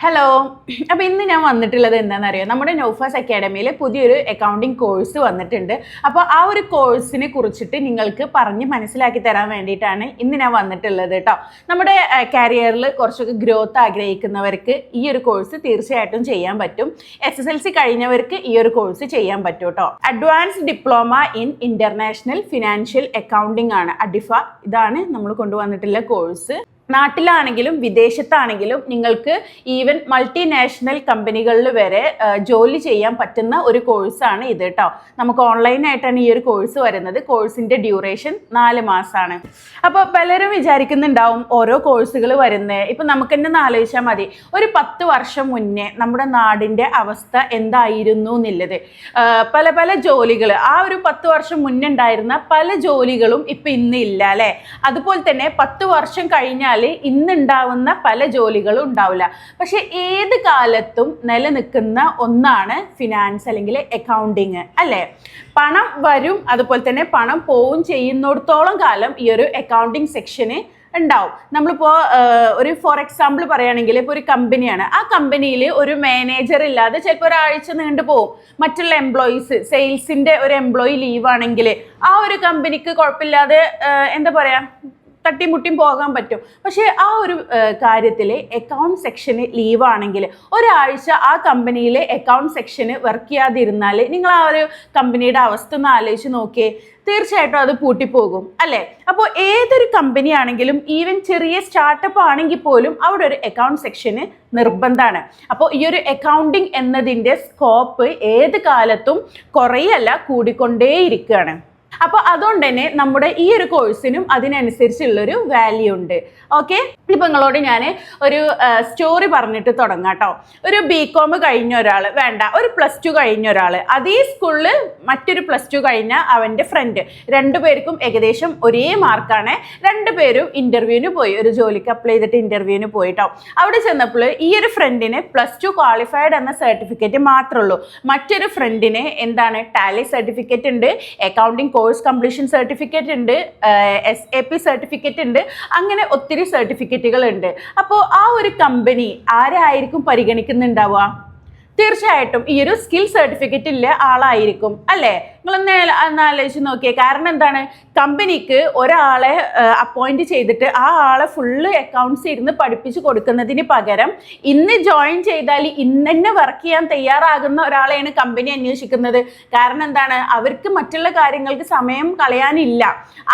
Hello. അപ്പോൾ ഇന്ന് ഞാൻ വന്നിട്ടുള്ളത് എന്താണെന്നറിയോ, നമ്മുടെ നൗഫാസ് അക്കാഡമിയിൽ പുതിയൊരു അക്കൗണ്ടിങ് കോഴ്സ് വന്നിട്ടുണ്ട്. അപ്പോൾ ആ ഒരു കോഴ്സിനെ കുറിച്ചിട്ട് നിങ്ങൾക്ക് പറഞ്ഞ് മനസ്സിലാക്കി തരാൻ വേണ്ടിയിട്ടാണ് ഇന്ന് ഞാൻ വന്നിട്ടുള്ളത് കേട്ടോ. നമ്മുടെ കരിയറിൽ കുറച്ചൊക്കെ ഗ്രോത്ത് ആഗ്രഹിക്കുന്നവർക്ക് ഈ ഒരു കോഴ്സ് തീർച്ചയായിട്ടും ചെയ്യാൻ പറ്റും. SSLC കഴിഞ്ഞവർക്ക് ഈ ഒരു കോഴ്സ് ചെയ്യാൻ പറ്റും കേട്ടോ. Advance diploma in international financial accounting ആണ് അഡിഫ. ഇതാണ് നമ്മൾ കൊണ്ടുവന്നിട്ടുള്ള കോഴ്സ്. നാട്ടിലാണെങ്കിലും വിദേശത്താണെങ്കിലും നിങ്ങൾക്ക് ഈവൻ മൾട്ടിനാഷണൽ കമ്പനികളിൽ വരെ ജോലി ചെയ്യാൻ പറ്റുന്ന ഒരു കോഴ്സാണ് ഇത് കേട്ടോ. നമുക്ക് ഓൺലൈനായിട്ടാണ് ഈ ഒരു കോഴ്സ് വരുന്നത്. കോഴ്സിൻ്റെ ഡ്യൂറേഷൻ 4 മാസമാണ്. അപ്പോൾ പലരും വിചാരിക്കുന്നുണ്ടാവും ഓരോ കോഴ്സുകൾ വരുന്നത്. ഇപ്പം നമുക്ക് തന്നെ ആലോചിച്ചാൽ മതി, ഒരു 10 വർഷം മുന്നേ നമ്മുടെ നാടിൻ്റെ അവസ്ഥ എന്തായിരുന്നു എന്നുള്ളത്. പല പല ജോലികൾ, ആ ഒരു 10 വർഷം മുന്നേ ഉണ്ടായിരുന്ന പല ജോലികളും ഇപ്പം ഇന്ന് ഇല്ല അല്ലേ. അതുപോലെ തന്നെ 10 വർഷം കഴിഞ്ഞാൽ ഇന്നുണ്ടാവുന്ന പല ജോലികളും ഉണ്ടാവില്ല. പക്ഷെ ഏത് കാലത്തും നിലനിൽക്കുന്ന ഒന്നാണ് ഫിനാൻസ് അല്ലെങ്കിൽ അക്കൗണ്ടിങ് അല്ലേ. പണം വരും, അതുപോലെ തന്നെ പണം പോവും ചെയ്യുന്നിടത്തോളം കാലം ഈ ഒരു അക്കൗണ്ടിങ് സെക്ഷന് ഉണ്ടാവും. നമ്മളിപ്പോൾ ഒരു ഫോർ എക്സാമ്പിൾ പറയുകയാണെങ്കിൽ, ഇപ്പോൾ ഒരു കമ്പനിയാണ്, ആ കമ്പനിയിൽ ഒരു മാനേജർ ഇല്ലാതെ ചിലപ്പോൾ ഒരാഴ്ച നീണ്ടു പോകും. മറ്റുള്ള എംപ്ലോയീസ്, സെയിൽസിൻ്റെ ഒരു എംപ്ലോയി ലീവാണെങ്കിൽ ആ ഒരു കമ്പനിക്ക് കുഴപ്പമില്ലാതെ എന്താ പറയുക, തട്ടിമുട്ടിയും പോകാൻ പറ്റും. പക്ഷേ ആ ഒരു കാര്യത്തിൽ അക്കൗണ്ട് സെക്ഷന് ലീവാണെങ്കിൽ ഒരാഴ്ച ആ കമ്പനിയിലെ അക്കൗണ്ട് സെക്ഷന് വർക്ക് ചെയ്യാതിരുന്നാൽ നിങ്ങൾ ആ ഒരു കമ്പനിയുടെ അവസ്ഥ ഒന്ന് ആലോചിച്ച് നോക്കിയേ. തീർച്ചയായിട്ടും അത് പൂട്ടിപ്പോകും അല്ലേ. അപ്പോൾ ഏതൊരു കമ്പനി ആണെങ്കിലും, ഈവൻ ചെറിയ സ്റ്റാർട്ടപ്പ് ആണെങ്കിൽ പോലും അവിടെ ഒരു അക്കൗണ്ട് സെക്ഷന് നിർബന്ധമാണ്. അപ്പോൾ ഈ ഒരു അക്കൗണ്ടിങ് എന്നതിൻ്റെ സ്കോപ്പ് ഏത് കാലത്തും കുറയല്ല, കൂടിക്കൊണ്ടേയിരിക്കുകയാണ്. അപ്പോൾ അതുകൊണ്ട് തന്നെ നമ്മുടെ ഈ ഒരു കോഴ്സിനും അതിനനുസരിച്ചുള്ളൊരു വാല്യൂ ഉണ്ട്. ഓക്കെ, ഇപ്പം നിങ്ങളോട് ഞാൻ ഒരു സ്റ്റോറി പറഞ്ഞിട്ട് തുടങ്ങാം കേട്ടോ. ഒരു BCom കഴിഞ്ഞ ഒരാൾ, വേണ്ട ഒരു +2 കഴിഞ്ഞ ഒരാൾ, അതേ സ്കൂളിൽ മറ്റൊരു +2 കഴിഞ്ഞ അവൻ്റെ ഫ്രണ്ട്, രണ്ടുപേർക്കും ഏകദേശം ഒരേ മാർക്കാണ്. രണ്ടുപേരും ഇൻ്റർവ്യൂവിന് പോയി, ഒരു ജോലിക്ക് അപ്ലൈ ചെയ്തിട്ട് ഇൻ്റർവ്യൂവിന് പോയിട്ടോ. അവിടെ ചെന്നപ്പോൾ ഈ ഒരു ഫ്രണ്ടിന് +2 ക്വാളിഫൈഡ് എന്ന സർട്ടിഫിക്കറ്റ് മാത്രമേ ഉള്ളൂ. മറ്റൊരു ഫ്രണ്ടിന് എന്താണ്, ടാലി സർട്ടിഫിക്കറ്റ് ഉണ്ട്, അക്കൗണ്ടിങ് കോഴ്സ് കംപ്ലീഷൻ സർട്ടിഫിക്കറ്റ് ഉണ്ട്, SAP സർട്ടിഫിക്കറ്റ് ഉണ്ട്, അങ്ങനെ ഒത്തിരി സർട്ടിഫിക്കറ്റുകൾ ഉണ്ട്. അപ്പോൾ ആ ഒരു കമ്പനി ആരായിരിക്കും പരിഗണിക്കുന്നുണ്ടാവുക? തീർച്ചയായിട്ടും ഈ ഒരു സ്കിൽ സർട്ടിഫിക്കറ്റ് ഇല്ല ആളായിരിക്കും അല്ലേ. നിങ്ങളൊന്ന് ആലോചിച്ച് നോക്കിയേ. കാരണം എന്താണ്, കമ്പനിക്ക് ഒരാളെ അപ്പോയിന്റ് ചെയ്തിട്ട് ആ ആളെ ഫുള്ള് അക്കൗണ്ട്സ് ഇരുന്ന് പഠിപ്പിച്ച് കൊടുക്കുന്നതിന് പകരം ഇന്ന് ജോയിൻ ചെയ്താൽ ഇന്ന് തന്നെ വർക്ക് ചെയ്യാൻ തയ്യാറാകുന്ന ഒരാളെയാണ് കമ്പനി അന്വേഷിക്കുന്നത്. കാരണം എന്താണ്, അവർക്ക് മറ്റുള്ള കാര്യങ്ങൾക്ക് സമയം കളയാനില്ല,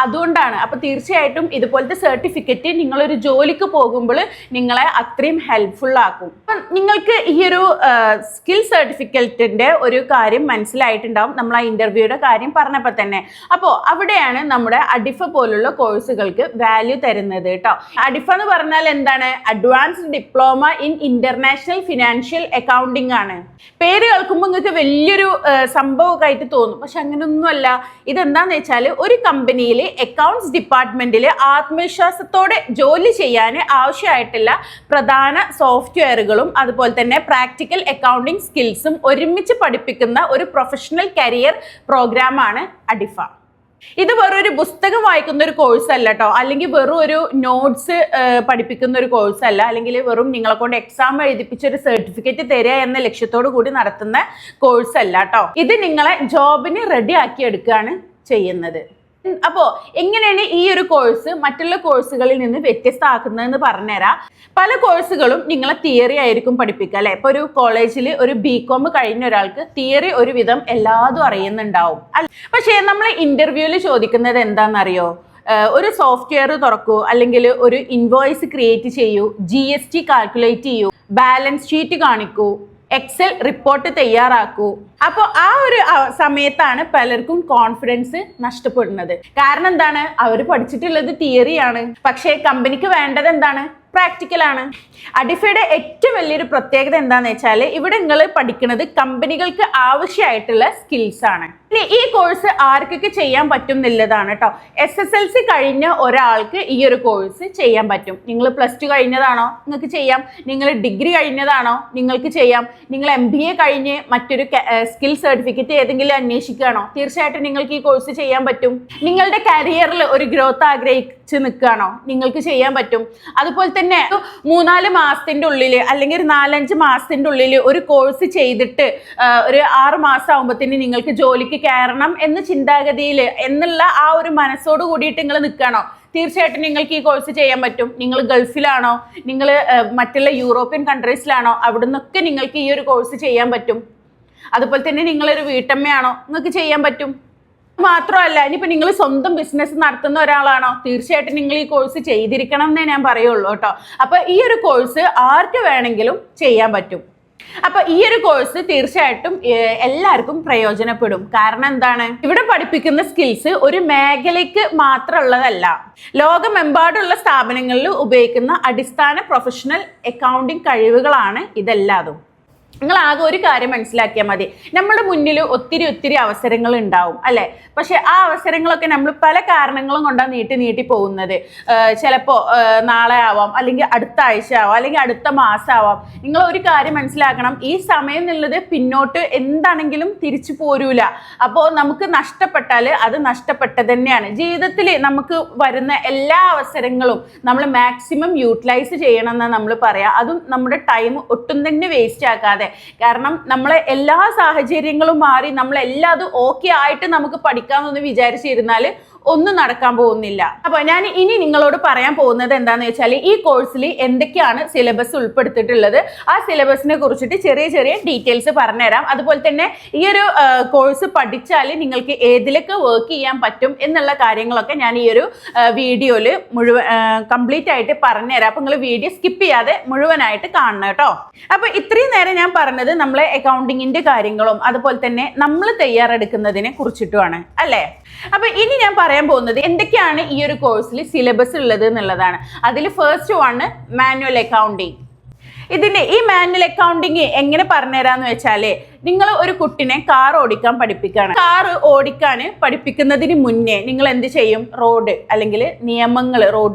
അതുകൊണ്ടാണ്. അപ്പോൾ തീർച്ചയായിട്ടും ഇതുപോലത്തെ സർട്ടിഫിക്കറ്റ് നിങ്ങളൊരു ജോലിക്ക് പോകുമ്പോൾ നിങ്ങളെ അത്രയും ഹെൽപ്ഫുൾ ആക്കും. അപ്പം നിങ്ങൾക്ക് ഈ ഒരു സ്കിൽ സർട്ടിഫിക്കറ്റിൻ്റെ ഒരു കാര്യം മനസ്സിലായിട്ടുണ്ടാവും, നമ്മൾ ആ ഇൻ്റർവ്യൂയുടെ കാര്യം പറഞ്ഞപ്പോൾ തന്നെ. അപ്പോൾ അവിടെയാണ് നമ്മുടെ അഡിഫ പോലുള്ള കോഴ്സുകൾക്ക് വാല്യൂ തരുന്നത് കേട്ടോ. അഡിഫ എന്ന് പറഞ്ഞാൽ എന്താണ്, advanced diploma in international financial accounting ആണ്. പേര് കേൾക്കുമ്പോൾ നിങ്ങൾക്ക് വലിയൊരു സംഭവമൊക്കെ ആയിട്ട് തോന്നും, പക്ഷെ അങ്ങനെയൊന്നുമല്ല. ഇതെന്താന്ന് വെച്ചാൽ ഒരു കമ്പനിയിൽ അക്കൗണ്ട്സ് ഡിപ്പാർട്ട്മെന്റിൽ ആത്മവിശ്വാസത്തോടെ ജോലി ചെയ്യാൻ ആവശ്യമായിട്ടുള്ള പ്രധാന സോഫ്റ്റ്വെയറുകളും അതുപോലെ തന്നെ പ്രാക്ടിക്കൽ അക്കൗണ്ടിങ് സ്കിൽസും ഒരുമിച്ച് പഠിപ്പിക്കുന്ന ഒരു പ്രൊഫഷണൽ കരിയർ പ്രോഗ്രാമാണ് അഡിഫ. ഇത് വെറും ഒരു പുസ്തകം വായിക്കുന്ന ഒരു കോഴ്സ് അല്ല കേട്ടോ, അല്ലെങ്കിൽ വെറും ഒരു നോട്ട്സ് പഠിപ്പിക്കുന്ന ഒരു കോഴ്സ് അല്ല, അല്ലെങ്കിൽ വെറും നിങ്ങളെ കൊണ്ട് എക്സാം എഴുതിപ്പിച്ച ഒരു സർട്ടിഫിക്കറ്റ് തരിക എന്ന ലക്ഷ്യത്തോടു കൂടി നടത്തുന്ന കോഴ്സ് അല്ല കേട്ടോ. ഇത് നിങ്ങളെ ജോബിന് റെഡി ആക്കി എടുക്കുകയാണ് ചെയ്യുന്നത്. അപ്പോൾ എങ്ങനെയാണ് ഈ ഒരു കോഴ്സ് മറ്റുള്ള കോഴ്സുകളിൽ നിന്ന് വ്യത്യസ്തമാക്കുന്നതെന്ന് പറഞ്ഞുതരാം. പല കോഴ്സുകളും നിങ്ങളെ തിയറി ആയിരിക്കും പഠിപ്പിക്കുക അല്ലേ. ഇപ്പോൾ ഒരു കോളേജിൽ ഒരു BCom കഴിഞ്ഞ ഒരാൾക്ക് തിയറി ഒരുവിധം എല്ലാതും അറിയുന്നുണ്ടാവും അല്ല. പക്ഷേ നമ്മൾ ഇൻ്റർവ്യൂവിൽ ചോദിക്കുന്നത് എന്താണെന്നറിയോ, ഒരു സോഫ്റ്റ്വെയർ തുറക്കൂ, അല്ലെങ്കിൽ ഒരു ഇൻവോയ്സ് ക്രിയേറ്റ് ചെയ്യൂ, GST കാൽക്കുലേറ്റ് ചെയ്യൂ, ബാലൻസ് ഷീറ്റ് കാണിക്കൂ, എക്സൽ റിപ്പോർട്ട് തയ്യാറാക്കൂ. അപ്പോൾ ആ ഒരു സമയത്താണ് പലർക്കും കോൺഫിഡൻസ് നഷ്ടപ്പെടുന്നത്. കാരണം എന്താണ്, അവർ പഠിച്ചിട്ടുള്ളത് തിയറിയാണ്, പക്ഷേ കമ്പനിക്ക് വേണ്ടത് എന്താണ്, പ്രാക്ടിക്കലാണ്. അഡിഫയുടെ ഏറ്റവും വലിയൊരു പ്രത്യേകത എന്താണെന്ന് വെച്ചാൽ, ഇവിടെ നിങ്ങൾ പഠിക്കുന്നത് കമ്പനികൾക്ക് ആവശ്യമായിട്ടുള്ള സ്കിൽസ് ആണ്. ഇനി ഈ കോഴ്സ് ആർക്കൊക്കെ ചെയ്യാൻ പറ്റും എന്നുള്ളതാണ് കേട്ടോ. SSLC കഴിഞ്ഞ ഒരാൾക്ക് ഈ ഒരു കോഴ്സ് ചെയ്യാൻ പറ്റും. നിങ്ങൾ +2 കഴിഞ്ഞതാണോ, നിങ്ങൾക്ക് ചെയ്യാം. നിങ്ങൾ ഡിഗ്രി കഴിഞ്ഞതാണോ, നിങ്ങൾക്ക് ചെയ്യാം. നിങ്ങൾ MBA കഴിഞ്ഞ് മറ്റൊരു സ്കിൽ സർട്ടിഫിക്കറ്റ് ഏതെങ്കിലും അന്വേഷിക്കുകയാണോ, തീർച്ചയായിട്ടും നിങ്ങൾക്ക് ഈ കോഴ്സ് ചെയ്യാൻ പറ്റും. നിങ്ങളുടെ കരിയറിൽ ഒരു ഗ്രോത്ത് ആഗ്രഹിച്ച് നിൽക്കുകയാണോ, നിങ്ങൾക്ക് ചെയ്യാൻ പറ്റും. അതുപോലെ തന്നെ 3-4 മാസത്തിന്റെ ഉള്ളിൽ അല്ലെങ്കിൽ ഒരു 4-5 മാസത്തിന്റെ ഉള്ളിൽ ഒരു കോഴ്സ് ചെയ്തിട്ട് ഒരു 6 മാസം ആകുമ്പോഴത്തേന് നിങ്ങൾക്ക് ജോലിക്ക് കയറണം എന്ന ചിന്താഗതിയിൽ എന്നുള്ള ആ ഒരു മനസ്സോട് കൂടിയിട്ട് നിങ്ങൾ നിൽക്കണോ? തീർച്ചയായിട്ടും നിങ്ങൾക്ക് ഈ കോഴ്സ് ചെയ്യാൻ പറ്റും. നിങ്ങൾ ഗൾഫിലാണോ, നിങ്ങൾ മറ്റുള്ള യൂറോപ്യൻ കൺട്രീസിലാണോ, അവിടെ നിന്നൊക്കെ നിങ്ങൾക്ക് ഈ ഒരു കോഴ്സ് ചെയ്യാൻ പറ്റും. അതുപോലെ തന്നെ നിങ്ങളൊരു വീട്ടമ്മയാണോ, നിങ്ങൾക്ക് ചെയ്യാൻ പറ്റും. മാത്രമല്ല, ഇനിയിപ്പോൾ നിങ്ങൾ സ്വന്തം ബിസിനസ് നടത്തുന്ന ഒരാളാണോ, തീർച്ചയായിട്ടും നിങ്ങൾ ഈ കോഴ്സ് ചെയ്തിരിക്കണം എന്നേ ഞാൻ പറയുള്ളൂ കേട്ടോ. അപ്പോൾ ഈ ഒരു കോഴ്സ് ആർക്ക് വേണമെങ്കിലും ചെയ്യാൻ പറ്റും. അപ്പോൾ ഈ ഒരു കോഴ്സ് തീർച്ചയായിട്ടും എല്ലാവർക്കും പ്രയോജനപ്പെടും. കാരണം എന്താണ്, ഇവിടെ പഠിപ്പിക്കുന്ന സ്കിൽസ് ഒരു മേഖലയ്ക്ക് മാത്രമുള്ളതല്ല, ലോകമെമ്പാടുള്ള സ്ഥാപനങ്ങളിൽ ഉപയോഗിക്കുന്ന അടിസ്ഥാന പ്രൊഫഷണൽ അക്കൗണ്ടിങ് കഴിവുകളാണ് ഇതെല്ലാതും. നിങ്ങൾ ആകെ ഒരു കാര്യം മനസ്സിലാക്കിയാൽ മതി, നമ്മുടെ മുന്നിൽ ഒത്തിരി അവസരങ്ങൾ ഉണ്ടാവും അല്ലേ? പക്ഷെ ആ അവസരങ്ങളൊക്കെ നമ്മൾ പല കാരണങ്ങളും കൊണ്ടാണ് നീട്ടി പോകുന്നത്. ചിലപ്പോൾ നാളെ ആവാം, അല്ലെങ്കിൽ അടുത്ത ആഴ്ച ആവാം, അല്ലെങ്കിൽ അടുത്ത മാസം ആവാം. നിങ്ങൾ ഒരു കാര്യം മനസ്സിലാക്കണം, ഈ സമയം എന്നുള്ളത് പിന്നോട്ട് എന്താണെങ്കിലും തിരിച്ചു പോരൂല. അപ്പോൾ നമുക്ക് നഷ്ടപ്പെട്ടാൽ അത് നഷ്ടപ്പെട്ടത് തന്നെയാണ്. ജീവിതത്തിൽ നമുക്ക് വരുന്ന എല്ലാ അവസരങ്ങളും നമ്മൾ മാക്സിമം യൂട്ടിലൈസ് ചെയ്യണം എന്നാണ് നമ്മൾ പറയാം. അതും നമ്മുടെ ടൈം ഒട്ടും തന്നെ വേസ്റ്റ് ആക്കാതെ. കാരണം നമ്മളെ എല്ലാ സാഹചര്യങ്ങളും മാറി നമ്മളെല്ലാതും ഓക്കെ ആയിട്ട് നമുക്ക് പഠിക്കാമെന്ന് വിചാരിച്ചിരുന്നാൽ ഒന്നും നടക്കാൻ പോകുന്നില്ല. അപ്പൊ ഞാൻ ഇനി നിങ്ങളോട് പറയാൻ പോകുന്നത് എന്താണെന്ന് വെച്ചാൽ, ഈ കോഴ്സിൽ എന്തൊക്കെയാണ് സിലബസ് ഉൾപ്പെടുത്തിയിട്ടുള്ളത്, ആ സിലബസിനെ കുറിച്ചിട്ട് ചെറിയ ഡീറ്റെയിൽസ് പറഞ്ഞുതരാം. അതുപോലെ തന്നെ ഈ ഒരു കോഴ്സ് പഠിച്ചാൽ നിങ്ങൾക്ക് ഏതിലൊക്കെ വർക്ക് ചെയ്യാൻ പറ്റും എന്നുള്ള കാര്യങ്ങളൊക്കെ ഞാൻ ഈ ഒരു വീഡിയോയിൽ കംപ്ലീറ്റ് ആയിട്ട് പറഞ്ഞുതരാം. അപ്പൊ നിങ്ങൾ വീഡിയോ സ്കിപ്പ് ചെയ്യാതെ മുഴുവനായിട്ട് കാണണം കേട്ടോ. അപ്പൊ ഇത്രയും നേരം ഞാൻ പറഞ്ഞത് നമ്മളെ അക്കൗണ്ടിങ്ങിന്റെ കാര്യങ്ങളും അതുപോലെ തന്നെ നമ്മൾ തയ്യാറെടുക്കുന്നതിനെ കുറിച്ചിട്ടുമാണ് അല്ലേ? അപ്പൊ ഇനി ഞാൻ പറയാൻ പോകുന്നത് എന്തൊക്കെയാണ് ഈ ഒരു കോഴ്സിൽ സിലബസ് ഉള്ളത് എന്നുള്ളതാണ്. അതിൽ ഫസ്റ്റ് വൺ മാനുവൽ അക്കൗണ്ടിങ്. ഈ മാനുവൽ അക്കൗണ്ടിങ് എങ്ങനെ പറഞ്ഞുതരാന്ന് വെച്ചാല്, നിങ്ങൾ ഒരു കുട്ടിനെ കാർ ഓടിക്കാൻ പഠിപ്പിക്കുകയാണ്. കാർ ഓടിക്കാൻ പഠിപ്പിക്കുന്നതിന് മുന്നേ നിങ്ങൾ എന്ത് ചെയ്യും? റോഡ് അല്ലെങ്കിൽ നിയമങ്ങൾ,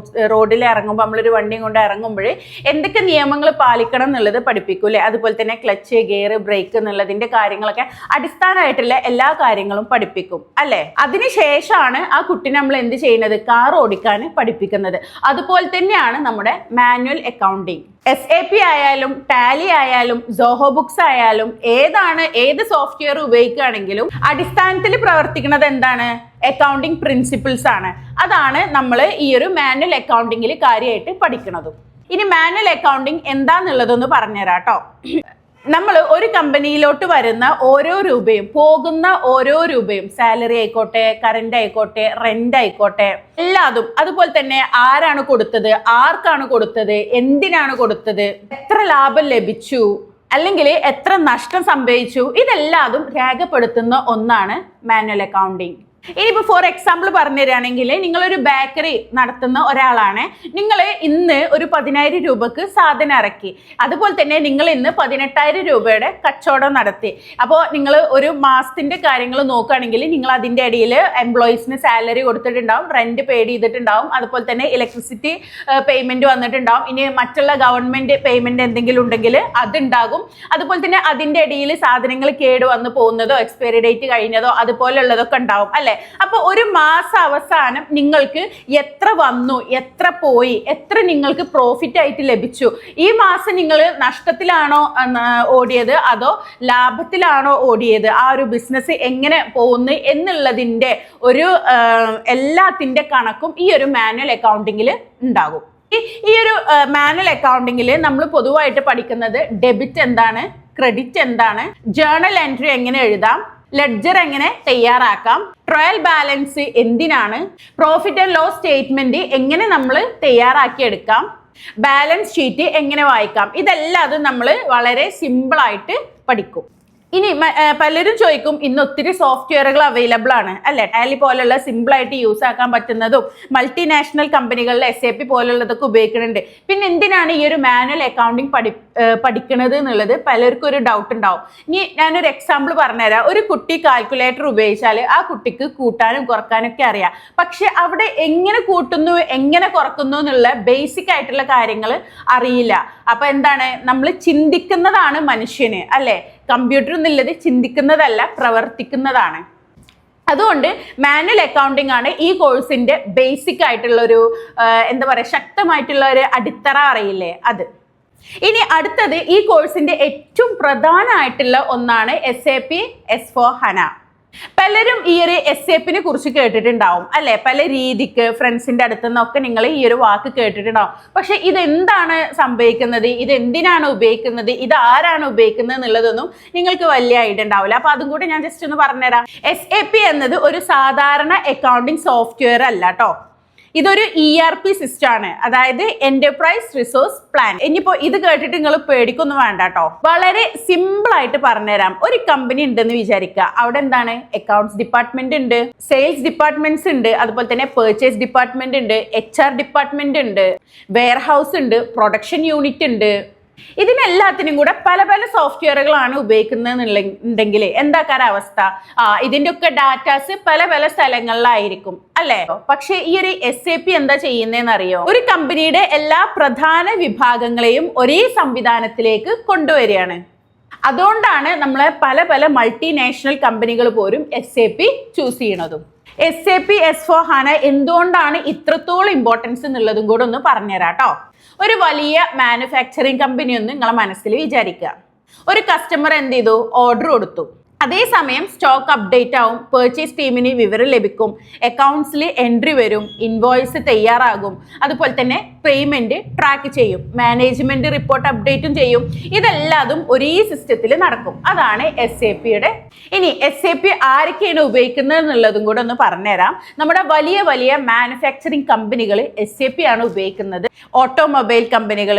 റോഡിൽ ഇറങ്ങുമ്പോൾ നമ്മളൊരു വണ്ടിയും കൊണ്ട് ഇറങ്ങുമ്പോൾ എന്തൊക്കെ നിയമങ്ങൾ പാലിക്കണം എന്നുള്ളത് പഠിപ്പിക്കൂലേ? അതുപോലെ തന്നെ ക്ലച്ച്, ഗിയർ, ബ്രേക്ക് എന്നുള്ളതിന്റെ കാര്യങ്ങളൊക്കെ അടിസ്ഥാനമായിട്ടുള്ള എല്ലാ കാര്യങ്ങളും പഠിപ്പിക്കും അല്ലേ? അതിനുശേഷമാണ് ആ കുട്ടിനെ നമ്മൾ എന്ത് ചെയ്യുന്നത്? കാർ ഓടിക്കാൻ പഠിപ്പിക്കുന്നത്. അതുപോലെ തന്നെയാണ് നമ്മുടെ മാനുവൽ അക്കൗണ്ടിങ്. SAP ആയാലും ടാലി ആയാലും സോഹോ ബുക്സ് ആയാലും ഏത് സോഫ്റ്റ്വെയർ ഉപയോഗിക്കുകയാണെങ്കിലും അടിസ്ഥാനത്തിൽ പ്രവർത്തിക്കുന്നത് എന്താണ്? അക്കൗണ്ടിങ് പ്രിൻസിപ്പിൾസ് ആണ്. അതാണ് നമ്മൾ ഈ ഒരു മാനുവൽ അക്കൗണ്ടിങ്ങിൽ കാര്യമായിട്ട് പഠിക്കുന്നതും. ഇനി മാനുവൽ അക്കൗണ്ടിങ് എന്താന്നുള്ളതൊന്ന് പറഞ്ഞുതരാം കേട്ടോ. നമ്മൾ ഒരു കമ്പനിയിലോട്ട് വരുന്ന ഓരോ രൂപയും, പോകുന്ന ഓരോ രൂപയും, സാലറി ആയിക്കോട്ടെ, കറന്റ് ആയിക്കോട്ടെ, റെന്റ് ആയിക്കോട്ടെ, എല്ലാതും, അതുപോലെ തന്നെ ആരാണ് കൊടുത്തത്, ആർക്കാണ് കൊടുത്തത്, എന്തിനാണ് കൊടുത്തത്, എത്ര ലാഭം ലഭിച്ചു, അല്ലെങ്കിൽ എത്ര നഷ്ടം സംഭവിച്ചു, ഇതെല്ലാതും രേഖപ്പെടുത്തുന്ന ഒന്നാണ് മാനുവൽ അക്കൗണ്ടിങ്. ഇനിയിപ്പോൾ ഫോർ എക്സാമ്പിൾ പറഞ്ഞു തരികയാണെങ്കിൽ, നിങ്ങളൊരു ബേക്കറി നടത്തുന്ന ഒരാളാണ്. നിങ്ങൾ ഇന്ന് ഒരു 10,000 രൂപക്ക് സാധനം ഇറക്കി. അതുപോലെ തന്നെ നിങ്ങൾ ഇന്ന് 18,000 രൂപയുടെ കച്ചവടം നടത്തി. അപ്പോൾ നിങ്ങൾ ഒരു മാസത്തിന്റെ കാര്യങ്ങൾ നോക്കുകയാണെങ്കിൽ നിങ്ങൾ അതിൻ്റെ ഇടയിൽ എംപ്ലോയീസിന് സാലറി കൊടുത്തിട്ടുണ്ടാവും, റെന്റ് പെയ്ഡ് ചെയ്തിട്ടുണ്ടാവും, അതുപോലെ തന്നെ ഇലക്ട്രിസിറ്റി പേയ്മെന്റ് വന്നിട്ടുണ്ടാവും. ഇനി മറ്റുള്ള ഗവൺമെന്റ് പേയ്മെന്റ് എന്തെങ്കിലും ഉണ്ടെങ്കിൽ അതുണ്ടാകും. അതുപോലെ തന്നെ അതിൻ്റെ ഇടയിൽ സാധനങ്ങൾ കേട് വന്ന് പോകുന്നതോ എക്സ്പയറി ഡേറ്റ് കഴിഞ്ഞതോ അതുപോലെയുള്ളതൊക്കെ ഉണ്ടാവും അല്ലെ? അപ്പൊ ഒരു മാസ അവസാനം നിങ്ങൾക്ക് എത്ര വന്നു, എത്ര പോയി, എത്ര നിങ്ങൾക്ക് പ്രോഫിറ്റ് ആയിട്ട് ലഭിച്ചു, ഈ മാസം നിങ്ങൾ നഷ്ടത്തിലാണോ ഓടിയത് അതോ ലാഭത്തിലാണോ ഓടിയത്, ആ ഒരു ബിസിനസ് എങ്ങനെ പോകുന്നു എന്നുള്ളതിന്റെ ഒരു എല്ലാത്തിന്റെ കണക്കും ഈ ഒരു മാനുവൽ അക്കൗണ്ടിങ്ങിൽ ഉണ്ടാകും. ഈ ഒരു മാനുവൽ അക്കൗണ്ടിങ്ങിൽ നമ്മൾ പൊതുവായിട്ട് പഠിക്കുന്നത് ഡെബിറ്റ് എന്താണ്, ക്രെഡിറ്റ് എന്താണ്, ജേർണൽ എൻട്രി എങ്ങനെ എഴുതാം, ലെഡ്ജർ എങ്ങനെ തയ്യാറാക്കാം, ട്രയൽ ബാലൻസ് എന്തിനാണ്, പ്രോഫിറ്റ് ആൻഡ് ലോസ് സ്റ്റേറ്റ്മെന്റ് എങ്ങനെ നമ്മൾ തയ്യാറാക്കിയെടുക്കാം, ബാലൻസ് ഷീറ്റ് എങ്ങനെ വായിക്കാം, ഇതെല്ലാം നമ്മൾ വളരെ സിമ്പിളായിട്ട് പഠിക്കും. ഇനി പലരും ചോദിക്കും, ഇന്ന് ഒത്തിരി സോഫ്റ്റ്വെയറുകൾ അവൈലബിൾ ആണ് അല്ലെ? ടാലി പോലുള്ള സിമ്പിളായിട്ട് യൂസ് ആക്കാൻ പറ്റുന്നതും മൾട്ടിനാഷണൽ കമ്പനികളിൽ SAP പോലുള്ളതൊക്കെ ഉപയോഗിക്കുന്നുണ്ട്. പിന്നെ എന്തിനാണ് ഈ ഒരു മാനുവൽ അക്കൗണ്ടിങ് പഠിക്കുന്നത് എന്നുള്ളത് പലർക്കും ഒരു ഡൗട്ട് ഉണ്ടാവും. ഇനി ഞാനൊരു എക്സാമ്പിൾ പറഞ്ഞുതരാം. ഒരു കുട്ടി കാൽക്കുലേറ്റർ ഉപയോഗിച്ചാൽ ആ കുട്ടിക്ക് കൂട്ടാനും കുറക്കാനും ഒക്കെ അറിയാം. പക്ഷെ അവിടെ എങ്ങനെ കൂട്ടുന്നു, എങ്ങനെ കുറക്കുന്നു എന്നുള്ള ബേസിക് ആയിട്ടുള്ള കാര്യങ്ങൾ അറിയില്ല. അപ്പൊ എന്താണ്, നമ്മൾ ചിന്തിക്കുന്നതാണ് മനുഷ്യന് അല്ലെ? കമ്പ്യൂട്ടർ എന്നുള്ളത് ചിന്തിക്കുന്നതല്ല, പ്രവർത്തിക്കുന്നതാണ്. അതുകൊണ്ട് മാനുവൽ അക്കൗണ്ടിങ് ആണ് ഈ കോഴ്സിന്റെ ബേസിക് ആയിട്ടുള്ള ഒരു എന്താ പറയുക ശക്തമായിട്ടുള്ള ഒരു അടിത്തറ അറിയില്ലേ അത്. ഇനി അടുത്തത് ഈ കോഴ്സിന്റെ ഏറ്റവും പ്രധാനമായിട്ടുള്ള ഒന്നാണ് SAP S/4HANA. പലരും ഈ ഒരു SAPനെ കുറിച്ച് കേട്ടിട്ടുണ്ടാവും അല്ലെ, പല രീതിക്ക് ഫ്രണ്ട്സിന്റെ അടുത്ത് നിന്നൊക്കെ നിങ്ങൾ ഈ ഒരു വാക്ക് കേട്ടിട്ടുണ്ടാവും. പക്ഷെ ഇതെന്താണ് സംഭവിക്കുന്നത്, ഇത് എന്തിനാണ് ഉപയോഗിക്കുന്നത്, ഇത് ആരാണ് ഉപയോഗിക്കുന്നത് എന്നുള്ളതൊന്നും നിങ്ങൾക്ക് വലിയ ഐഡിയ ഉണ്ടാവില്ല. അപ്പൊ അതും കൂടി ഞാൻ ജസ്റ്റ് ഒന്ന് പറഞ്ഞുതരാം. SAP എന്നത് ഒരു സാധാരണ അക്കൗണ്ടിങ് സോഫ്റ്റ്വെയർ അല്ല കേട്ടോ. ഇതൊരു ERP സിസ്റ്റം ആണ്, അതായത് എന്റർപ്രൈസ് റിസോഴ്സ് പ്ലാൻ. ഇനിയിപ്പോ ഇത് കേട്ടിട്ട് നിങ്ങൾ പേടിക്കൊന്നും വേണ്ട കേട്ടോ. വളരെ സിമ്പിൾ ആയിട്ട് പറഞ്ഞുതരാം. ഒരു കമ്പനി ഉണ്ടെന്ന് വിചാരിക്കുക. അവിടെ എന്താണ്, അക്കൗണ്ട്സ് ഡിപ്പാർട്ട്മെന്റ് ഉണ്ട്, സെയിൽസ് ഡിപ്പാർട്ട്മെന്റ്സ് ഉണ്ട്, അതുപോലെ തന്നെ പെർച്ചേസ് ഡിപ്പാർട്ട്മെന്റ് ഉണ്ട്, HR ഡിപ്പാർട്ട്മെന്റ് ഉണ്ട്, വെയർഹൗസ് ഉണ്ട്, പ്രൊഡക്ഷൻ യൂണിറ്റ് ഉണ്ട്. ഇതിനെല്ലാത്തിനും കൂടെ പല പല സോഫ്റ്റ്വെയറുകളാണ് ഉപയോഗിക്കുന്നതെന്നുണ്ടെങ്കിൽ എന്താക്കാര അവസ്ഥ, ഇതിന്റെ ഒക്കെ ഡാറ്റാസ് പല പല സ്ഥലങ്ങളിലായിരിക്കും അല്ലേ. പക്ഷെ ഈ ഒരു SAP എന്താ ചെയ്യുന്നതെന്ന് അറിയോ, ഒരു കമ്പനിയുടെ എല്ലാ പ്രധാന വിഭാഗങ്ങളെയും ഒരേ സംവിധാനത്തിലേക്ക് കൊണ്ടുവരികയാണ്. അതുകൊണ്ടാണ് നമ്മളെ പല പല മൾട്ടിനാഷണൽ കമ്പനികൾ പോലും SAP ചൂസ് ചെയ്യണതും. SAP S/4HANA എന്തുകൊണ്ടാണ് ഇത്രത്തോളം ഇമ്പോർട്ടൻസ് എന്നുള്ളതും കൂടെ ഒന്ന് പറഞ്ഞുതരാം കേട്ടോ. ഒരു വലിയ മാനുഫാക്ചറിങ് കമ്പനി ഒന്ന് നിങ്ങളെ മനസ്സിൽ വിചാരിക്കുക. ഒരു കസ്റ്റമർ എന്ത് ചെയ്തു, ഓർഡർ കൊടുത്തു. അതേസമയം സ്റ്റോക്ക് അപ്ഡേറ്റ് ആവും, പെർച്ചേസ് ടീമിന് വിവരം ലഭിക്കും, അക്കൗണ്ട്സിൽ എൻട്രി വരും, ഇൻവോയ്സ് തയ്യാറാകും, അതുപോലെ തന്നെ പേയ്മെന്റ് ട്രാക്ക് ചെയ്യും, മാനേജ്മെന്റ് റിപ്പോർട്ട് അപ്ഡേറ്റും ചെയ്യും. ഇതെല്ലാതും ഒരേ സിസ്റ്റത്തിൽ നടക്കും. അതാണ് SAPയുടെ. ഇനി SAP ആരൊക്കെയാണ് ഉപയോഗിക്കുന്നത് എന്നുള്ളതും കൂടെ ഒന്ന് പറഞ്ഞുതരാം. നമ്മുടെ വലിയ വലിയ മാനുഫാക്ചറിങ് കമ്പനികൾ SAP ആണ് ഉപയോഗിക്കുന്നത്. ഓട്ടോമൊബൈൽ കമ്പനികൾ,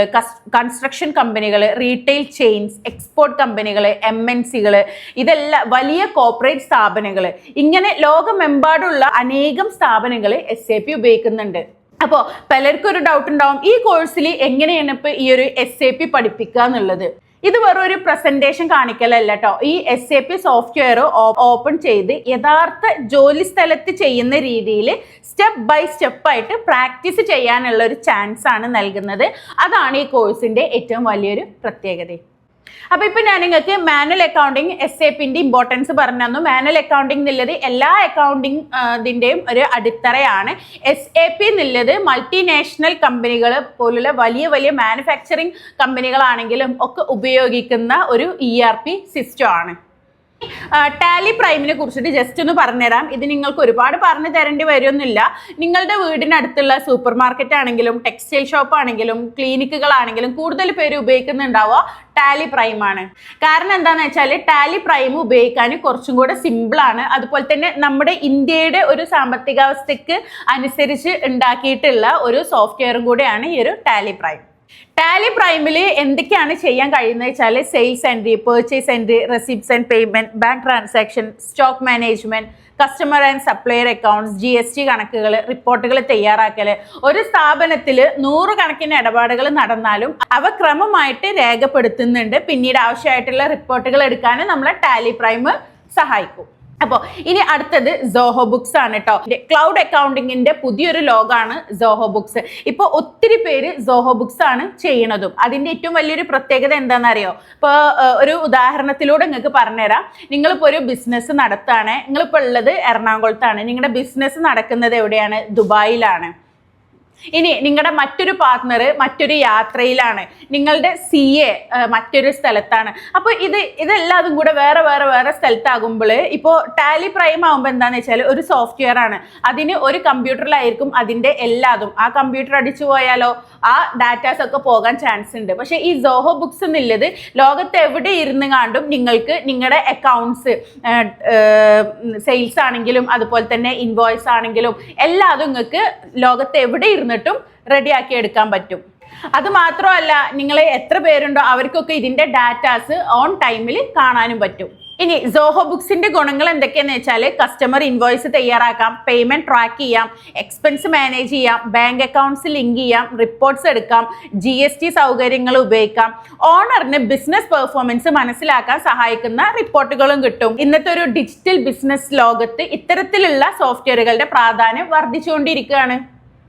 കൺസ്ട്രക്ഷൻ കമ്പനികൾ, റീറ്റെയിൽ ചെയിൻസ്, എക്സ്പോർട്ട് കമ്പനികൾ, MNCകൾ, ഇതെല്ലാം വലിയ കോർപ്പറേറ്റ് സ്ഥാപനങ്ങൾ, ഇങ്ങനെ ലോകമെമ്പാടുള്ള അനേകം സ്ഥാപനങ്ങൾ SAP ഉപയോഗിക്കുന്നുണ്ട്. അപ്പോൾ പലർക്കും ഒരു ഡൗട്ട് ഉണ്ടാവും, ഈ കോഴ്സിൽ എങ്ങനെയാണ് ഇപ്പൊ ഈ ഒരു SAP പഠിപ്പിക്കുക എന്നുള്ളത്. ഇത് വെറും ഒരു പ്രസന്റേഷൻ കാണിക്കലല്ല കേട്ടോ. ഈ SAP സോഫ്റ്റ്വെയർ ഓപ്പൺ ചെയ്ത് യഥാർത്ഥ ജോലി സ്ഥലത്ത് ചെയ്യുന്ന രീതിയിൽ സ്റ്റെപ്പ് ബൈ സ്റ്റെപ്പ് ആയിട്ട് പ്രാക്ടീസ് ചെയ്യാനുള്ള ഒരു ചാൻസ് ആണ് നൽകുന്നത്. അതാണ് ഈ കോഴ്സിന്റെ ഏറ്റവും വലിയൊരു പ്രത്യേകത. അപ്പൊ ഇപ്പൊ ഞാൻ നിങ്ങൾക്ക് മാനുവൽ അക്കൗണ്ടിങ് SAPന്റെ ഇമ്പോർട്ടൻസ് പറഞ്ഞു തന്നു. മാനുവൽ അക്കൗണ്ടിങ് എന്നുള്ളത് എല്ലാ അക്കൗണ്ടിങ് ഇതിന്റെയും ഒരു അടിത്തറയാണ്. SAP എന്നുള്ളത് മൾട്ടിനാഷണൽ കമ്പനികൾ പോലുള്ള വലിയ വലിയ മാനുഫാക്ചറിങ് കമ്പനികളാണെങ്കിലും ഒക്കെ ഉപയോഗിക്കുന്ന ഒരു ERP സിസ്റ്റം ആണ്. ടാലി പ്രൈമിനെ കുറിച്ചിട്ട് ജസ്റ്റ് ഒന്ന് പറഞ്ഞുതരാം. ഇത് നിങ്ങൾക്ക് ഒരുപാട് പറഞ്ഞു തരേണ്ടി വരുമൊന്നുമില്ല. നിങ്ങളുടെ വീടിനടുത്തുള്ള സൂപ്പർ മാർക്കറ്റ് ആണെങ്കിലും ടെക്സ്റ്റൈൽ ഷോപ്പ് ആണെങ്കിലും ക്ലിനിക്കുകളാണെങ്കിലും കൂടുതൽ പേര് ഉപയോഗിക്കുന്നുണ്ടാവുക ടാലി പ്രൈം ആണ്. കാരണം എന്താണെന്ന് വെച്ചാൽ ടാലി പ്രൈം ഉപയോഗിക്കാൻ കുറച്ചും കൂടെ സിമ്പിളാണ്. അതുപോലെ തന്നെ നമ്മുടെ ഇന്ത്യയുടെ ഒരു സാമ്പത്തികാവസ്ഥയ്ക്ക് അനുസരിച്ച് ഉണ്ടാക്കിയിട്ടുള്ള ഒരു സോഫ്റ്റ്വെയറും കൂടെയാണ് ഈ ഒരു ടാലി പ്രൈം. ടാലി പ്രൈമിൽ എന്തൊക്കെയാണ് ചെയ്യാൻ കഴിയുന്നത് വെച്ചാൽ sales entry, purchase entry, receipts and payment, bank transaction, stock management, customer and supplier accounts, GST കണക്കുകൾ, റിപ്പോർട്ടുകൾ തയ്യാറാക്കൽ. ഒരു സ്ഥാപനത്തിൽ 100 കണക്കിന് ഇടപാടുകൾ നടന്നാലും അവ ക്രമമായിട്ട് രേഖപ്പെടുത്തുന്നുണ്ട്. പിന്നീട് ആവശ്യമായിട്ടുള്ള റിപ്പോർട്ടുകൾ എടുക്കാൻ നമ്മളെ ടാലി പ്രൈം സഹായിക്കും. അപ്പോൾ ഇനി അടുത്തത് സോഹോ ബുക്സ് ആണ് കേട്ടോ. ക്ലൗഡ് അക്കൗണ്ടിങ്ങിന്റെ പുതിയൊരു ലോകമാണ് സോഹോ ബുക്സ്. ഇപ്പോൾ ഒത്തിരി പേര് സോഹോ ബുക്സ് ആണ് ചെയ്യണതും. അതിന്റെ ഏറ്റവും വലിയൊരു പ്രത്യേകത എന്താണെന്നറിയോ? ഇപ്പോൾ ഒരു ഉദാഹരണത്തിലൂടെ നിങ്ങൾക്ക് പറഞ്ഞുതരാം. നിങ്ങളിപ്പോൾ ഒരു ബിസിനസ് നടത്തുകയാണ്. നിങ്ങളിപ്പോൾ ഉള്ളത് എറണാകുളത്താണ്. നിങ്ങളുടെ ബിസിനസ് നടക്കുന്നത് എവിടെയാണ്? ദുബായിലാണ്. ഇനി നിങ്ങളുടെ മറ്റൊരു പാർട്ട്ണർ മറ്റൊരു യാത്രയിലാണ്, നിങ്ങളുടെ CA മറ്റൊരു സ്ഥലത്താണ്. അപ്പോൾ ഇതെല്ലാതും കൂടെ വേറെ വേറെ വേറെ സ്ഥലത്താകുമ്പോൾ ഇപ്പോൾ ടാലി പ്രൈം ആകുമ്പോൾ എന്താണെന്ന് വെച്ചാൽ ഒരു സോഫ്റ്റ്വെയർ ആണ്. അതിന് ഒരു കമ്പ്യൂട്ടറിലായിരിക്കും അതിൻ്റെ എല്ലാതും. ആ കമ്പ്യൂട്ടർ അടിച്ചു പോയാലോ ആ ഡാറ്റാസ് ഒക്കെ പോകാൻ ചാൻസ് ഉണ്ട്. പക്ഷേ ഈ സോഹോ ബുക്സ് എന്നുള്ളത് ലോകത്ത് എവിടെ ഇരുന്ന് കണ്ടും നിങ്ങൾക്ക് നിങ്ങളുടെ അക്കൗണ്ട്സ്, സെയിൽസ് ആണെങ്കിലും അതുപോലെ തന്നെ ഇൻവോയ്സ് ആണെങ്കിലും എല്ലാതും നിങ്ങൾക്ക് ലോകത്ത് എവിടെ ട്ടും റെഡിയാക്കി എടുക്കാൻ പറ്റും. അത് മാത്രമല്ല, നിങ്ങൾ എത്ര പേരുണ്ടോ അവർക്കൊക്കെ ഇതിന്റെ ഡാറ്റാസ് ഓൺ ടൈമിൽ കാണാനും പറ്റും. ഇനി സോഹോ ബുക്സിന്റെ ഗുണങ്ങൾ എന്തൊക്കെയാന്ന് വെച്ചാൽ കസ്റ്റമർ ഇൻവോയ്സ് തയ്യാറാക്കാം, പേയ്മെന്റ് ട്രാക്ക് ചെയ്യാം, എക്സ്പെൻസ് മാനേജ് ചെയ്യാം, ബാങ്ക് അക്കൗണ്ട്സ് ലിങ്ക് ചെയ്യാം, റിപ്പോർട്ട്സ് എടുക്കാം, GST സൗകര്യങ്ങൾ ഉപയോഗിക്കാം, ഓണറിന് ബിസിനസ് പെർഫോമൻസ് മനസ്സിലാക്കാൻ സഹായിക്കുന്ന റിപ്പോർട്ടുകളും കിട്ടും. ഇന്നത്തെ ഒരു ഡിജിറ്റൽ ബിസിനസ് ലോകത്ത് ഇത്തരത്തിലുള്ള സോഫ്റ്റ്വെയറുകളുടെ പ്രാധാന്യം വർദ്ധിച്ചുകൊണ്ടിരിക്കുകയാണ്.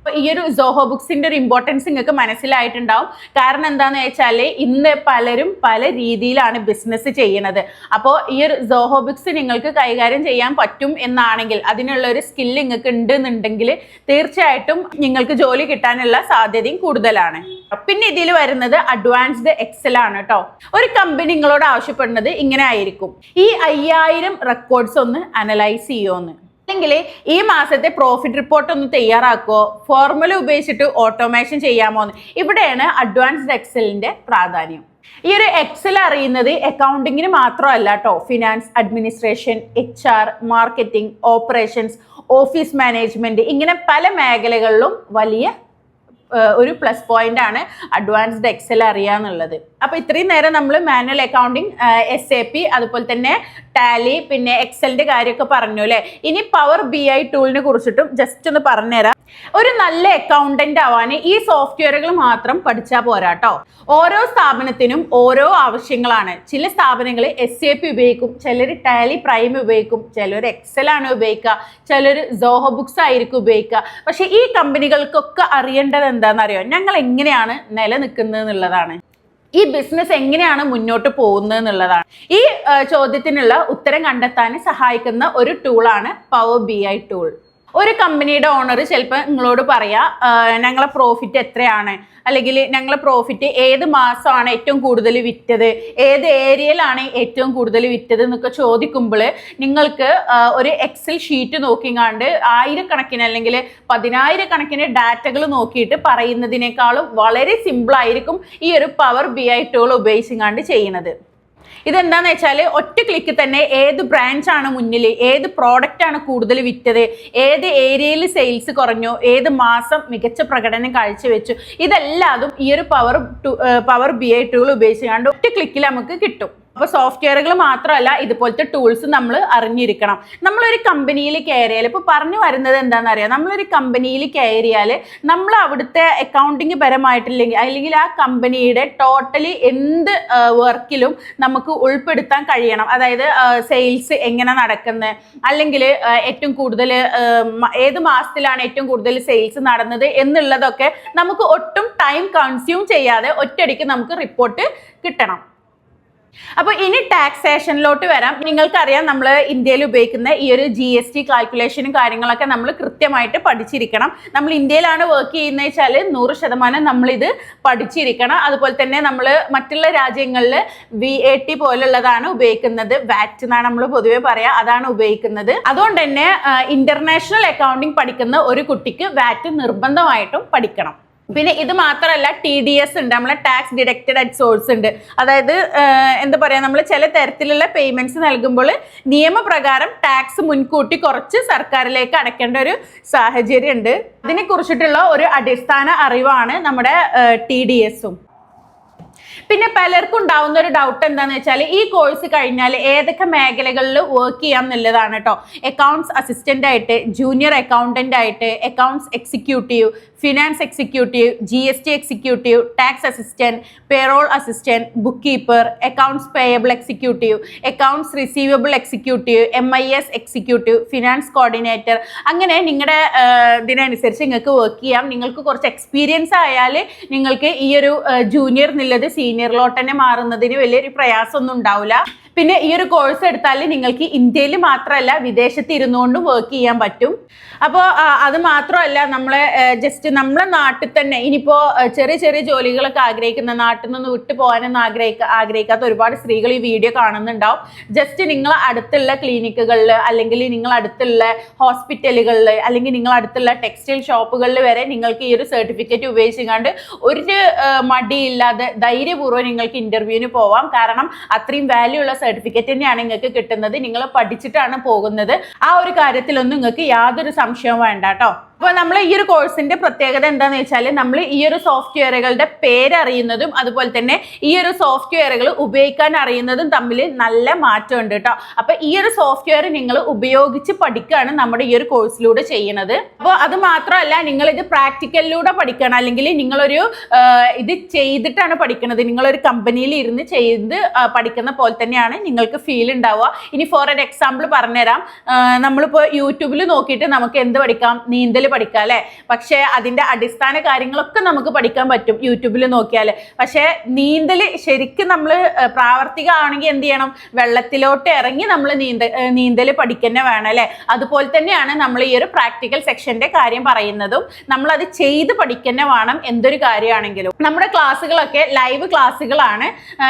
ഈ ഒരു സോഹോ ബുക്സിന്റെ ഒരു ഇമ്പോർട്ടൻസ് നിങ്ങൾക്ക് മനസ്സിലായിട്ടുണ്ടാവും. കാരണം എന്താണെന്ന് വെച്ചാൽ ഇന്ന് പലരും പല രീതിയിലാണ് ബിസിനസ് ചെയ്യുന്നത്. അപ്പോൾ ഈ ഒരു സോഹോ ബുക്സ് നിങ്ങൾക്ക് കൈകാര്യം ചെയ്യാൻ പറ്റും എന്നാണെങ്കിൽ, അതിനുള്ള ഒരു സ്കിൽ നിങ്ങൾക്ക് ഉണ്ടെന്നുണ്ടെങ്കിൽ തീർച്ചയായിട്ടും നിങ്ങൾക്ക് ജോലി കിട്ടാനുള്ള സാധ്യതയും കൂടുതലാണ്. പിന്നെ ഇതിൽ വരുന്നത് അഡ്വാൻസ്ഡ് എക്സൽ ആണ് കേട്ടോ. ഒരു കമ്പനി നിങ്ങളോട് ആവശ്യപ്പെടുന്നത് ഇങ്ങനെ ആയിരിക്കും: ഈ 5000 റെക്കോർഡ്സ് ഒന്ന് അനലൈസ് ചെയ്യുമോന്ന്, അല്ലെങ്കിൽ ഈ മാസത്തെ പ്രോഫിറ്റ് റിപ്പോർട്ട് ഒന്ന് തയ്യാറാക്കുമോ, ഫോർമുല ഉപയോഗിച്ചിട്ട് ഓട്ടോമേഷൻ ചെയ്യാമോന്ന്. ഇവിടെയാണ് അഡ്വാൻസ്ഡ് എക്സലിന്റെ പ്രാധാന്യം. ഈ ഒരു എക്സൽ അറിയുന്നത് അക്കൗണ്ടിങ്ങിന് മാത്രമല്ല കേട്ടോ. Finance, administration, HR, marketing, operations, office management, ഇങ്ങനെ പല മേഖലകളിലും വലിയ ഒരു പ്ലസ് പോയിന്റ് ആണ് അഡ്വാൻസ്ഡ് എക്സൽ അറിയാന്നുള്ളത്. അപ്പൊ ഇത്രയും നേരം നമ്മൾ മാനുവൽ അക്കൗണ്ടിങ്, SAP, അതുപോലെ തന്നെ ടാലി, പിന്നെ എക്സലിന്റെ കാര്യമൊക്കെ പറഞ്ഞു അല്ലേ. ഇനി പവർ BI ടൂളിനെ കുറിച്ചിട്ടും ജസ്റ്റ് ഒന്ന് പറഞ്ഞുതരാം. ഒരു നല്ല അക്കൗണ്ടന്റ് ആവാൻ ഈ സോഫ്റ്റ്വെയറുകൾ മാത്രം പഠിച്ചാൽ പോരാട്ടോ. ഓരോ സ്ഥാപനത്തിനും ഓരോ ആവശ്യങ്ങളാണ്. ചില സ്ഥാപനങ്ങൾ SAP ഉപയോഗിക്കും, ചിലർ ടാലി പ്രൈം ഉപയോഗിക്കും, ചിലർ എക്സൽ ആണ് ഉപയോഗിക്കുക, ചിലർ സോഹോ ബുക്സ് ആയിരിക്കും ഉപയോഗിക്കുക. പക്ഷെ ഈ കമ്പനികൾക്കൊക്കെ അറിയേണ്ടത് എന്താണെന്നറിയോ? ഞങ്ങൾ എങ്ങനെയാണ് നിലനിൽക്കുന്നത് എന്നുള്ളതാണ്. ഈ ബിസിനസ് എങ്ങനെയാണ് മുന്നോട്ട് പോകുന്നത് എന്നുള്ളതാണ്. ഈ ചോദ്യത്തിനുള്ള ഉത്തരം കണ്ടെത്താൻ സഹായിക്കുന്ന ഒരു ടൂളാണ് പവർ BI ടൂൾ. ഒരു കമ്പനിയുടെ ഓണർ ചിലപ്പോൾ നിങ്ങളോട് പറയാ, ഞങ്ങളെ പ്രോഫിറ്റ് എത്രയാണ്, അല്ലെങ്കിൽ ഞങ്ങളെ പ്രോഫിറ്റ് ഏത് മാസമാണ് ഏറ്റവും കൂടുതൽ വിറ്റത്, ഏത് ഏരിയയിലാണ് ഏറ്റവും കൂടുതൽ വിറ്റത് എന്നൊക്കെ ചോദിക്കുമ്പോൾ നിങ്ങൾക്ക് ഒരു എക്സൽ ഷീറ്റ് നോക്കിങ്ങാണ്ട് ആയിരക്കണക്കിന് അല്ലെങ്കിൽ 10,000 ഡാറ്റകൾ നോക്കിയിട്ട് പറയുന്നതിനേക്കാളും വളരെ സിമ്പിളായിരിക്കും ഈ ഒരു പവർ BI ടൂൾ ഉപയോഗിച്ചിങ്ങാണ്ട് ചെയ്യുന്നത്. ഇതെന്താന്ന് വെച്ചാൽ ഒറ്റ ക്ലിക്ക് തന്നെ ഏത് ബ്രാൻഡാണ് മുന്നിൽ, ഏത് പ്രോഡക്റ്റ് ആണ് കൂടുതൽ വിറ്റത്, ഏത് ഏരിയയിൽ സെയിൽസ് കുറഞ്ഞു, ഏത് മാസം മികച്ച പ്രകടനം കാഴ്ചവെച്ചു, ഇതെല്ലാതും ഈ ഒരു പവർ BI ടൂൾ ഉപയോഗിച്ചുകൊണ്ട് ഒറ്റ ക്ലിക്കിൽ നമുക്ക് കിട്ടും. അപ്പോൾ സോഫ്റ്റ്വെയറുകൾ മാത്രമല്ല, ഇതുപോലത്തെ ടൂൾസ് നമ്മൾ അറിഞ്ഞിരിക്കണം. നമ്മളൊരു കമ്പനിയിൽ കയറിയാൽ, ഇപ്പോൾ പറഞ്ഞു വരുന്നത് എന്താണെന്നറിയാം, നമ്മളൊരു കമ്പനിയിൽ കയറിയാൽ നമ്മൾ അവിടുത്തെ അക്കൗണ്ടിങ് പരമായിട്ടില്ലെങ്കിൽ അല്ലെങ്കിൽ ആ കമ്പനിയുടെ ടോട്ടലി എന്ത് വർക്കിലും നമുക്ക് ഉൾപ്പെടുത്താൻ കഴിയണം. അതായത് സെയിൽസ് എങ്ങനെ നടക്കുന്നത്, അല്ലെങ്കിൽ ഏറ്റവും കൂടുതൽ ഏത് മാസത്തിലാണ് ഏറ്റവും കൂടുതൽ സെയിൽസ് നടന്നത് എന്നുള്ളതൊക്കെ നമുക്ക് ഒട്ടും ടൈം കൺസ്യൂം ചെയ്യാതെ ഒറ്റയടിക്ക് നമുക്ക് റിപ്പോർട്ട് കിട്ടണം. അപ്പോൾ ഇനി ടാക്സേഷനിലോട്ട് വരാം. നിങ്ങൾക്കറിയാം, നമ്മൾ ഇന്ത്യയിൽ ഉപയോഗിക്കുന്ന ഈ ഒരു GST കാൽക്കുലേഷനും കാര്യങ്ങളൊക്കെ നമ്മൾ കൃത്യമായിട്ട് പഠിച്ചിരിക്കണം. നമ്മൾ ഇന്ത്യയിലാണ് വർക്ക് ചെയ്യുന്നത് വെച്ചാൽ 100% നമ്മളിത് പഠിച്ചിരിക്കണം. അതുപോലെ തന്നെ നമ്മൾ മറ്റുള്ള രാജ്യങ്ങളിൽ VAT പോലുള്ളതാണ് ഉപയോഗിക്കുന്നത്, VAT എന്നാണ് നമ്മൾ പൊതുവെ പറയാം, അതാണ് ഉപയോഗിക്കുന്നത്. അതുകൊണ്ട് തന്നെ ഇന്റർനാഷണൽ അക്കൗണ്ടിങ് പഠിക്കുന്ന ഒരു കുട്ടിക്ക് VAT നിർബന്ധമായിട്ടും പഠിക്കണം. പിന്നെ ഇത് മാത്രമല്ല, TDS ഉണ്ട്, നമ്മളെ ടാക്സ് ഡിഡക്റ്റഡ് അറ്റ് സോഴ്സ് ഉണ്ട്. അതായത് എന്താ പറയുക, നമ്മൾ ചില തരത്തിലുള്ള പേയ്മെന്റ്സ് നൽകുമ്പോൾ നിയമപ്രകാരം ടാക്സ് മുൻകൂട്ടി കുറച്ച് സർക്കാരിലേക്ക് അടയ്ക്കേണ്ട ഒരു സാഹചര്യം ഉണ്ട്. ഇതിനെ കുറിച്ചിട്ടുള്ള ഒരു അടിസ്ഥാന അറിവാണ് നമ്മുടെ TDS-ഉം. പിന്നെ പലർക്കും ഉണ്ടാവുന്ന ഒരു ഡൗട്ട് എന്താണെന്ന് വെച്ചാൽ, ഈ കോഴ്സ് കഴിഞ്ഞാൽ ഏതൊക്കെ മേഖലകളിൽ വർക്ക് ചെയ്യാം എന്നുള്ളതാണ് കേട്ടോ. അക്കൗണ്ട്സ് അസിസ്റ്റന്റ് ആയിട്ട്, ജൂനിയർ അക്കൗണ്ടന്റ് ആയിട്ട്, accounts executive, finance executive, GST executive, tax assistant, payroll assistant, book keeper, accounts payable executive, accounts receivable executive, MIS executive, finance coordinator. അങ്ങനെ നിങ്ങളുടെ ഇതിനനുസരിച്ച് നിങ്ങൾക്ക് വർക്ക് ചെയ്യാം. നിങ്ങൾക്ക് കുറച്ച് എക്സ്പീരിയൻസ് ആയാൽ നിങ്ങൾക്ക് ഈ ഒരു ജൂനിയർ എന്നുള്ളത് സീനിയറിലോട്ട് തന്നെ മാറുന്നതിന് വലിയൊരു പ്രയാസമൊന്നും ഉണ്ടാവില്ല. പിന്നെ ഈ ഒരു കോഴ്സ് എടുത്താൽ നിങ്ങൾക്ക് ഇന്ത്യയിൽ മാത്രമല്ല വിദേശത്ത് ഇരുന്നുകൊണ്ടും വർക്ക് ചെയ്യാൻ പറ്റും. അപ്പോൾ അത് മാത്രമല്ല, നമ്മളെ ജസ്റ്റ് നമ്മളെ നാട്ടിൽ തന്നെ ഇനിയിപ്പോൾ ചെറിയ ചെറിയ ജോലികളൊക്കെ ആഗ്രഹിക്കുന്ന, നാട്ടിൽ നിന്ന് വിട്ടു പോകാനൊന്നും ആഗ്രഹിക്കാത്ത ഒരുപാട് സ്ത്രീകൾ ഈ വീഡിയോ കാണുന്നുണ്ടാവും. ജസ്റ്റ് നിങ്ങൾ അടുത്തുള്ള ക്ലിനിക്കുകളിൽ, അല്ലെങ്കിൽ നിങ്ങൾ അടുത്തുള്ള ഹോസ്പിറ്റലുകളിൽ, അല്ലെങ്കിൽ നിങ്ങൾ അടുത്തുള്ള ടെക്സ്റ്റൈൽ ഷോപ്പുകളിൽ വരെ നിങ്ങൾക്ക് ഈ ഒരു സർട്ടിഫിക്കറ്റ് ഉപയോഗിച്ചുകൊണ്ട് ഒരു മടിയില്ലാതെ ധൈര്യപൂർവ്വം നിങ്ങൾക്ക് ഇന്റർവ്യൂവിന് പോവാം. കാരണം അത്രയും വാല്യൂ ഉള്ള സർട്ടിഫിക്കറ്റ് തന്നെയാണ് നിങ്ങൾക്ക് കിട്ടുന്നത്. നിങ്ങൾ പഠിച്ചിട്ടാണ് പോകുന്നത്. ആ ഒരു കാര്യത്തിലൊന്നും നിങ്ങൾക്ക് യാതൊരു സംശയവും വേണ്ട കേട്ടോ. അപ്പോൾ നമ്മൾ ഈ ഒരു കോഴ്സിന്റെ പ്രത്യേകത എന്താണെന്ന് വെച്ചാൽ, നമ്മൾ ഈ ഒരു സോഫ്റ്റ്വെയറുകളുടെ പേരറിയുന്നതും അതുപോലെ തന്നെ ഈ ഒരു സോഫ്റ്റ്വെയറുകൾ ഉപയോഗിക്കാൻ അറിയുന്നതും തമ്മിൽ നല്ല മാറ്റമുണ്ട് കേട്ടോ. അപ്പോൾ ഈ ഒരു സോഫ്റ്റ്വെയർ നിങ്ങൾ ഉപയോഗിച്ച് പഠിക്കുകയാണ് നമ്മുടെ ഈ ഒരു കോഴ്സിലൂടെ ചെയ്യുന്നത്. അപ്പോൾ അത് മാത്രമല്ല, നിങ്ങൾ ഇത് പ്രാക്ടിക്കലിലൂടെ പഠിക്കണം, അല്ലെങ്കിൽ നിങ്ങളൊരു ഇത് ചെയ്തിട്ടാണ് പഠിക്കുന്നത്. നിങ്ങളൊരു കമ്പനിയിൽ ഇരുന്ന് ചെയ്ത് പഠിക്കുന്ന പോലെ തന്നെയാണ് നിങ്ങൾക്ക് ഫീൽ ഉണ്ടാവുക. ഇനി ഫോർ എൻ എക്സാമ്പിൾ പറഞ്ഞുതരാം. നമ്മളിപ്പോൾ യൂട്യൂബിൽ നോക്കിയിട്ട് നമുക്ക് എന്ത് പഠിക്കാം? നീന്തൽ പഠിക്കാം അല്ലെ. പക്ഷെ അതിന്റെ അടിസ്ഥാന കാര്യങ്ങളൊക്കെ നമുക്ക് പഠിക്കാൻ പറ്റും യൂട്യൂബിൽ നോക്കിയാൽ. പക്ഷെ നീന്തൽ ശരിക്കും നമ്മൾ പ്രാവർത്തികമാണെങ്കിൽ എന്ത് ചെയ്യണം, വെള്ളത്തിലോട്ട് ഇറങ്ങി നമ്മൾ നീന്തൽ പഠിക്കന്നെ വേണം അല്ലെ. അതുപോലെ തന്നെയാണ് നമ്മൾ ഈ ഒരു പ്രാക്ടിക്കൽ സെക്ഷന്റെ കാര്യം പറയുന്നതും. നമ്മൾ അത് ചെയ്ത് പഠിക്കന്നെ വേണം എന്തൊരു കാര്യമാണെങ്കിലും. നമ്മുടെ ക്ലാസ്സുകളൊക്കെ ലൈവ് ക്ലാസ്സുകളാണ്.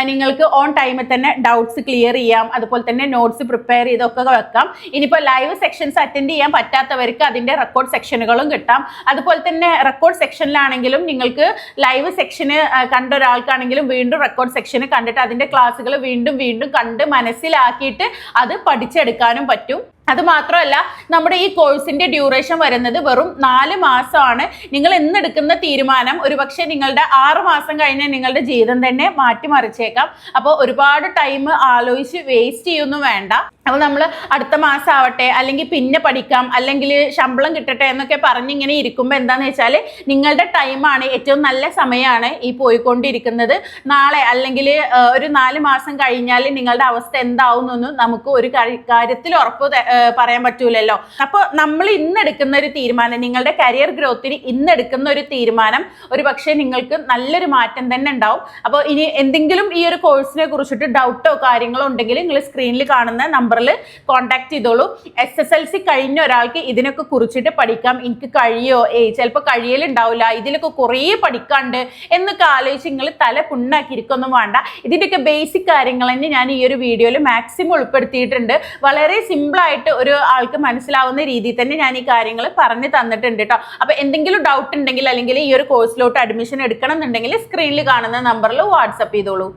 നിങ്ങൾക്ക് ഓൺ ടൈമിൽ തന്നെ ഡൗട്ട്സ് ക്ലിയർ ചെയ്യാം, അതുപോലെ തന്നെ നോട്ട്സ് പ്രിപ്പയർ ചെയ്തൊക്കെ വെക്കാം. ഇനിയിപ്പോൾ ലൈവ് സെക്ഷൻസ് അറ്റൻഡ് ചെയ്യാൻ പറ്റാത്തവർക്ക് അതിന്റെ റെക്കോർഡ് സെക്ഷനുകളും കിട്ടാം. അതുപോലെ തന്നെ റെക്കോർഡ് സെക്ഷനിലാണെങ്കിലും നിങ്ങൾക്ക് ലൈവ് സെക്ഷന് കണ്ട ഒരാൾക്കാണെങ്കിലും വീണ്ടും റെക്കോർഡ് സെക്ഷന് കണ്ടിട്ട് അതിന്റെ ക്ലാസ്സുകൾ വീണ്ടും വീണ്ടും കണ്ട് മനസ്സിലാക്കിയിട്ട് അത് പഠിച്ചെടുക്കാനും പറ്റും. അത് മാത്രമല്ല, നമ്മുടെ ഈ കോഴ്സിന്റെ ഡ്യൂറേഷൻ വരുന്നത് വെറും 4 മാസമാണ്. നിങ്ങൾ ഇന്നെടുക്കുന്ന തീരുമാനം ഒരുപക്ഷെ നിങ്ങളുടെ 6 മാസം കഴിഞ്ഞാൽ നിങ്ങളുടെ ജീവിതം തന്നെ മാറ്റിമറിച്ചേക്കാം. അപ്പോൾ ഒരുപാട് ടൈം ആലോചിച്ച് വേസ്റ്റ് ചെയ്യൊന്നും വേണ്ട. അപ്പോൾ നമ്മൾ അടുത്ത മാസം ആവട്ടെ, അല്ലെങ്കിൽ പിന്നെ പഠിക്കാം, അല്ലെങ്കിൽ ശമ്പളം കിട്ടട്ടെ എന്നൊക്കെ പറഞ്ഞിങ്ങനെ ഇരിക്കുമ്പോൾ എന്താന്ന് വെച്ചാൽ നിങ്ങളുടെ ടൈമാണ്, ഏറ്റവും നല്ല സമയമാണ് ഈ പോയിക്കൊണ്ടിരിക്കുന്നത്. നാളെ അല്ലെങ്കിൽ ഒരു 4 മാസം കഴിഞ്ഞാൽ നിങ്ങളുടെ അവസ്ഥ എന്താവുന്നൊന്നും നമുക്ക് ഒരു കാര്യത്തിൽ ഉറപ്പ് പറയാൻ പറ്റൂലല്ലോ. അപ്പോൾ നമ്മൾ ഇന്നെടുക്കുന്ന ഒരു തീരുമാനം, നിങ്ങളുടെ കരിയർ ഗ്രോത്തിന് ഇന്നെടുക്കുന്ന ഒരു തീരുമാനം ഒരു പക്ഷേ നിങ്ങൾക്ക് നല്ലൊരു മാറ്റം തന്നെ ഉണ്ടാവും. അപ്പോൾ ഇനി എന്തെങ്കിലും ഈ ഒരു കോഴ്സിനെ കുറിച്ചിട്ട് ഡൗട്ടോ കാര്യങ്ങളോ ഉണ്ടെങ്കിൽ നിങ്ങൾ സ്ക്രീനിൽ കാണുന്ന നമ്പറിൽ കോൺടാക്ട് ചെയ്തോളൂ. SSLC കഴിഞ്ഞ ഒരാൾക്ക് ഇതിനൊക്കെ കുറിച്ചിട്ട് പഠിക്കാം, എനിക്ക് കഴിയോ, ചിലപ്പോൾ കഴിയലുണ്ടാവില്ല, ഇതിലൊക്കെ കുറേ പഠിക്കാണ്ട് എന്നൊക്കെ ആലോചിച്ച് നിങ്ങൾ തല പുണ്ണാക്കിയിരിക്കൊന്നും വേണ്ട. ഇതിൻ്റെയൊക്കെ ബേസിക് കാര്യങ്ങൾ തന്നെ ഞാൻ ഈ ഒരു വീഡിയോയിൽ മാക്സിമം ഉൾപ്പെടുത്തിയിട്ടുണ്ട്. വളരെ സിമ്പിളായിട്ട് ഒരു ആൾക്ക് മനസ്സിലാവുന്ന രീതിയിൽ തന്നെ ഞാൻ ഈ കാര്യങ്ങൾ പറഞ്ഞു തന്നിട്ടുണ്ട് കേട്ടോ. അപ്പൊ എന്തെങ്കിലും ഡൗട്ട് ഉണ്ടെങ്കിൽ അല്ലെങ്കിൽ ഈ ഒരു കോഴ്സിലോട്ട് അഡ്മിഷൻ എടുക്കണം എന്നുണ്ടെങ്കിൽ സ്ക്രീനിൽ കാണുന്ന നമ്പറിൽ വാട്സപ്പ് ചെയ്തോളൂ.